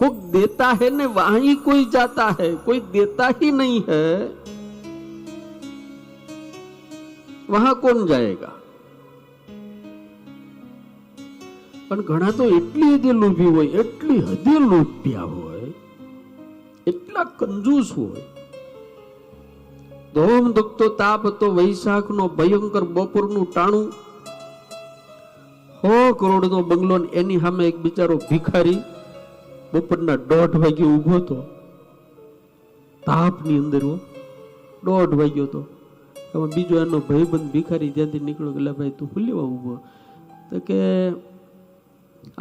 कोई देता है ने वहीं कोई जाता है, कोई देता ही नहीं है, वहां कौन जाएगा? પણ ઘણા તો એટલી હદે લોભી હોય, એટલી હદે લોભ્યા હોય, એટલા કંજૂસ હોય. ધોમ ધકતો તાપ હતો વૈશાખ નો ભયંકર બપોરનું ટાણું, 100 કરોડનો બંગલો, એની સામે એક બિચારો ભિખારી બપોરના 1:30 વાગે ઉભો હતો, તાપની અંદર 1:30 વાગ્યો હતો. એમાં બીજો એનો ભાઈબંધ ભિખારી જ્યાંથી નીકળ્યો, ગલા ભાઈ તું શું લેવા ઉભો? તો કે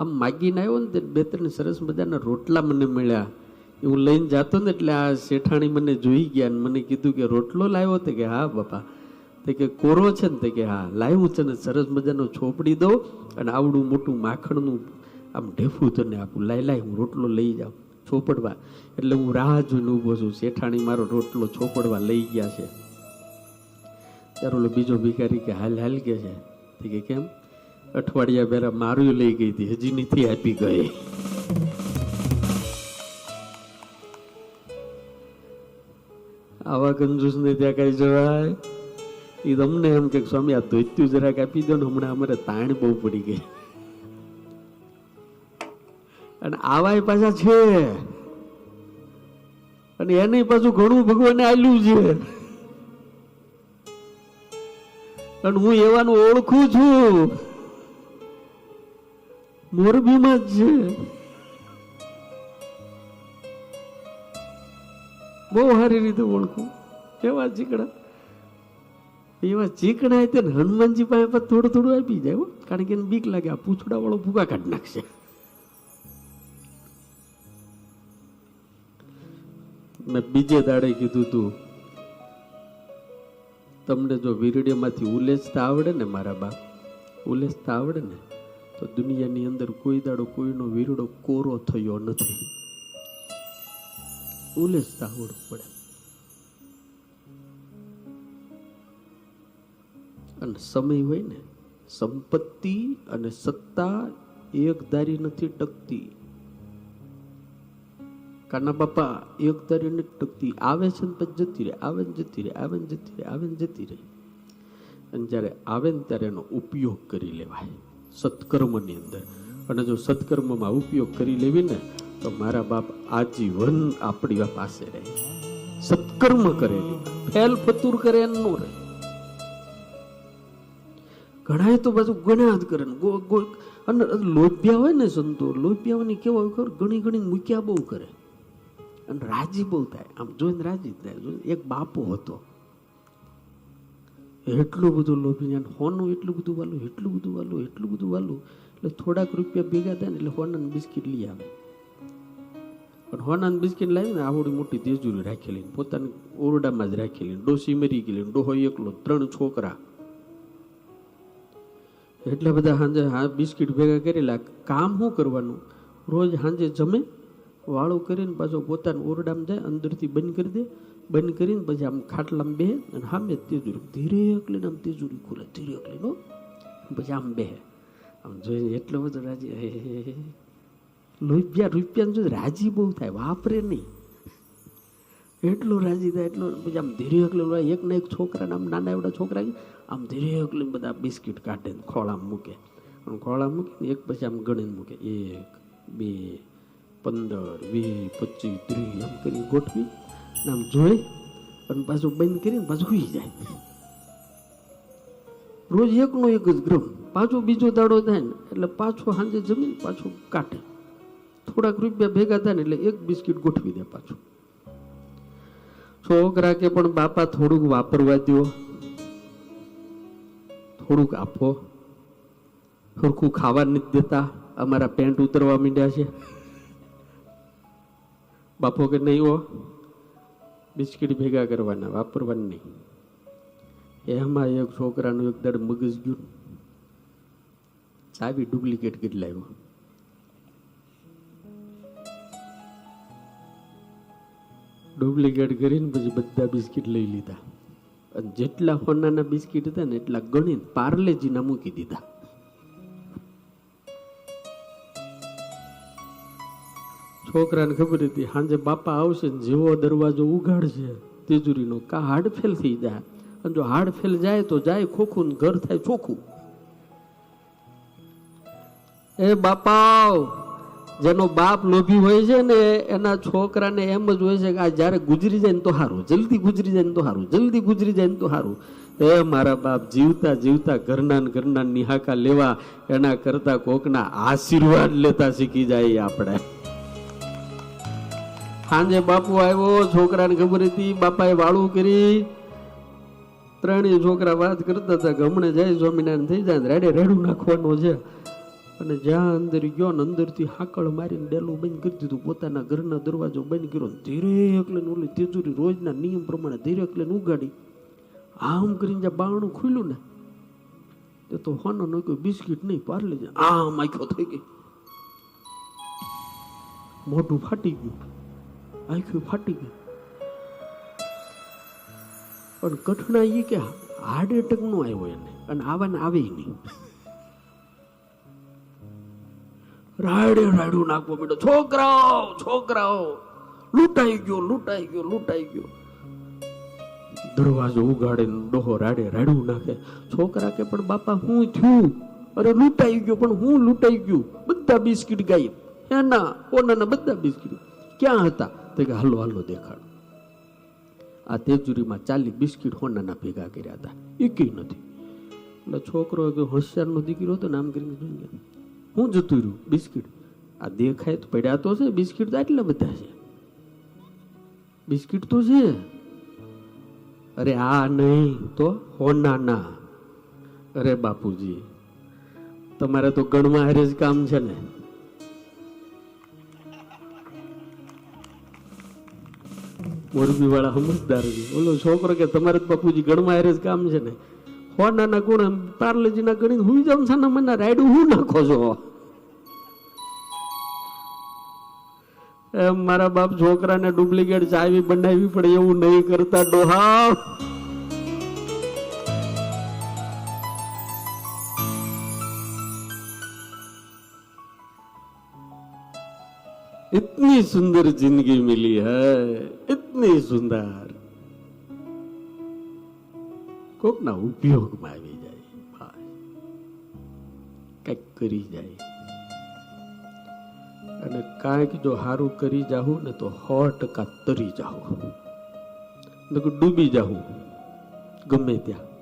આમ માગીને આવ્યો ને, 2-3 સરસ મજાના રોટલા મને મળ્યા, હું લઈને જાતો ને એટલે આ શેઠાણી મને જોઈ ગયા ને મને કીધું કે રોટલો લાવ્યો? તો કે હા બાપા. તો કે કોરો છે ને? તો કે હા. લાવ્યું છે ને, સરસ મજાનો છોપડી દઉં અને આવડું મોટું માખણનું આમ ઢેફું તને આપું, લાય હું રોટલો લઈ જાઉં છોપડવા. એટલે હું રાહ જોઈને ઊભો છું, શેઠાણી મારો રોટલો છોપડવા લઈ ગયા છે. ત્યારે ઓલો બીજો ભિખારી કે હાલ હાલ કે છે? તો કે કેમ? અઠવાડિયા પહેલા મારું લઈ ગઈ હતી, હજી નથી આપી ગઈ. આવા કંજૂસ ને ત્યાં કઈ જવાય? એ તમને એમ કે સ્વામી આ ધોત્યું જરાક આપી દો ને, હમણાં અમારે તાણ બહુ પડી ગઈ. અને આવાય પાછા છે, અને એને પાછું ઘણું ભગવાને આલ્યું છે. અને હું એવાનું ઓળખું છું, મોરબીમાં જ છે, બહુ સારી રીતે ઓળખું. એવા ચીકણા તે હનુમાનજી પાસે થોડું થોડું આપી જાય, કારણ કે એને બીક લાગે આ પૂછડા વાળો ભૂકા કાઢી નાખશે. મેં બીજે દાડે કીધું તું, તમને જો વીરડીમાંથી ઉલેચતા આવડે ને મારા બાપ, ઉલેચતા આવડે ને તો દુનિયાની અંદર કોઈ દાડો કોઈનો વીરડો કોરો થયો નથી. ઉલેચતા આવડવું પડે. અને સમય હોય ને, સંપત્તિ અને સત્તા એક ધારી નથી ટકતી. કાના બાપા એક ધારી નથી ટકતી. આવે છે ને પછી જતી રહે, આવે ને જતી રહે, આવે ને જતી રહે, આવે ને જતી રહે. અને જ્યારે આવે ને ત્યારે એનો ઉપયોગ કરી લેવાય સત્કર્મની અંદર. અને જો સત્કર્મમાં ઉપયોગ કરી લેવી ને તો મારા બાપ આજીવન આપણી પાસે રહે. સત્કર્મ કરેલી, ફેલ ફતુર કરે એમ નો રહે. ઘણા તો બધું ગણ્યા જ કરે ને, અને લોભ્યા હોય ને સંતો, લોભ્યા હોય ને કેવા હોય ખબર, ઘણી ઘણી મૂક્યા બહુ કરે અને રાજી બહુ થાય. આમ જોઈને રાજી થાય. એક બાપો હતો, એટલું બધું લોભી, હોનું એટલું બધું વાલું, એટલું બધું વાલું, એટલું બધું વાલું. એટલે થોડાક રૂપિયા ભેગા થાય ને એટલે હોનાની બિસ્કીટ લઈ આવે. પણ હોનાની બિસ્કીટ લાવીને આવડી મોટી તેજુરી રાખેલી, પોતાની ઓરડામાં જ રાખેલી. ડોસી મરી ગયેલી, ડોહો એકલો, 3 છોકરા. એટલા બધા સાંજે બિસ્કીટ ભેગા કરેલા. કામ શું કરવાનું? રોજ સાંજે જમે, વાળું કરીને પાછો પોતાના ઓરડામાં જાય, અંદરથી બંધ કરી દે. બંધ કરીને પછી આમ ખાટલામાં બેહે અને સામે તેજુરી ધીરે એકલીને આમ તેજુરી ખુલે, ધીરે એકલીનો પછી આમ બેહે. આમ જોઈને એટલો બધો રાજી, લોભ્યા રૂપિયા જો રાજી બહુ થાય, વાપરે નહીં, એટલો રાજી થાય. એટલો પછી આમ ધીરે એકલી એક ને એક છોકરાને આમ નાના એવડા છોકરા આમ ધીરે એકલી બધા બિસ્કીટ કાઢે ને ખોળામાં મૂકે. ખોળામાં મૂકીને એક પછી આમ ગણીને મૂકે, 1, 2, 15, 20, 25, 30 આમ કરી ગોઠવી આમ જોઈ અને પાછું બંધ કરીને પાછું સુઈ જાય. રોજ એકનો એક જ ગ્રહ. પાછો બીજો દાડો થાય ને એટલે પાછો સાંજે જમીન પાછું કાઢે. થોડાક રૂપિયા ભેગા થાય ને એટલે એક બિસ્કીટ ગોઠવી દે પાછું. છોકરા કે પણ બાપા થોડુંક વાપરવા દો, થોડુંક આપો. સરખું ખાવા નથી દેતા, અમારા પેન્ટ ઉતરવા માંડ્યા છે. બાપો કે નહીં હો, બિસ્કીટ ભેગા કરવાના, વાપરવાના નહીં. એમાં એક છોકરાનું એક દાડ મગજ ગયું, ચાવી ડુપ્લિકેટ કરી લાવ્યો. ડુપ્લિકેટ કરીને પછી બધા બિસ્કીટ લઈ લીધા અને જેટલા હોનાના બિસ્કીટ હતા ને એટલા ગણીને પાર્લેજીના મૂકી દીધા. છોકરાને ખબર હતી સાંજે બાપા આવશે ને જેવો દરવાજો ઉગાડશે તિજોરીનો કા હાડ ફેલ થઈ જાય, અને જો હાડ ફેલ જાય તો જાય ખોખું ને ઘર થાય ચોખ્ખું. એ બાપા, જેનો બાપ લોભી હોય છે ને એના છોકરાને એમ જ હોય છે કે આ જયારે ગુજરી જાય ને તો સારું, જલ્દી ગુજરી જાય ને તો સારું, જલ્દી ગુજરી જાય ને તો સારું. એ મારા બાપ જીવતા જીવતા ઘરના નિહાકા લેવા એના કરતા કોકના આશીર્વાદ લેતા શીખી જાય આપણે. સાંજે બાપુ આવ્યો, છોકરાને ખબર હતી, બાપાએ વાળું કરી. ત્રણેય છોકરા વાત કરતા હતા કે હમણાં જાય સ્વામિનારાયણ થઈ જાય, રેડે રેડું નાખવાનો છે. અને જ્યાં અંદર ગયો ને અંદરથી હાકળ મારીને ડેલું બંધ કરી દીધું, પોતાના ઘરના દરવાજો બંધ કર્યો, ધીરે એકલે ઓલી તિજોરી રોજના નિયમ પ્રમાણે ધીરે એકલે ઉગાડી. આમ કરીને જ્યાં બારણું ખુલ્યું ને તે તો હોનો નો કોઈ બિસ્કીટ નહીં, પાર્લે જાય આમ આંખો થઈ ગઈ, મોઢું ફાટી ગયું, આંખો ફાટી ગઈ. પણ કઠણા એ કે હાર્ટ એટેક નો આવ્યો એને, અને આવાને આવે નહીં. રાડે રાડું નાખવો માંડ્યો, છોકરાઓ છોકરાઓ, લૂંટાઈ ગયો લૂંટાઈ ગયો લૂંટાઈ ગયો. દરવાજો ઉગાડે ડોહો રાડે રાડું નાખે. છોકરા કે પણ બાપા હું થયું? અરે લૂંટાઈ ગયો. પણ હું લૂંટાઈ ગયું? બધા બિસ્કીટ ગાયબ, એના ઓનાના બધા બિસ્કીટ ક્યાં હતા? તો કે હાલો હાલો દેખાડો. આ તેજુરીમાં 40 બિસ્કીટ હોનાના ભેગા કર્યા હતા, એકેય નથી. એટલે છોકરો કે હોશિયારનો દીકરો હતો ને આમ કરીને જોઈએ, હું જતું રહ્યું બિસ્કીટ? આ દેખાય તો પડ્યા તો છે બિસ્કીટ, તો આટલા બધા છે બિસ્કીટ તો છે. અરે આ નહીં તો હોનાના. અરે બાપુજી, તમારે તો ગણમાં હારે જ કામ છે ને. મોરબી વાળા સમજદાર છે. ઓલો છોકરો કે તમારે તો બાપુજી ગણમાં હારે જ કામ છે ને. હોનાના ગુણ પાર્લેજી ના ગણી હું જાઉં છાના મને રાયડું હું નાખો છો? મારા બાપ છોકરાને ડુપ્લિકેટ ચાવી બનાવી પડે એવું નહીં કરતા ડોહા. इतनी सुंदर जिंदगी मिली है, इतनी सुंदर. કોક ના ઉપયોગમાં આવી જાય, કઈક કરી જાય. અને કાંઈક જો સારું કરી જાઉં ને તો 100% તરી જાઉં, ડૂબી જાઉં ગમે ત્યાં.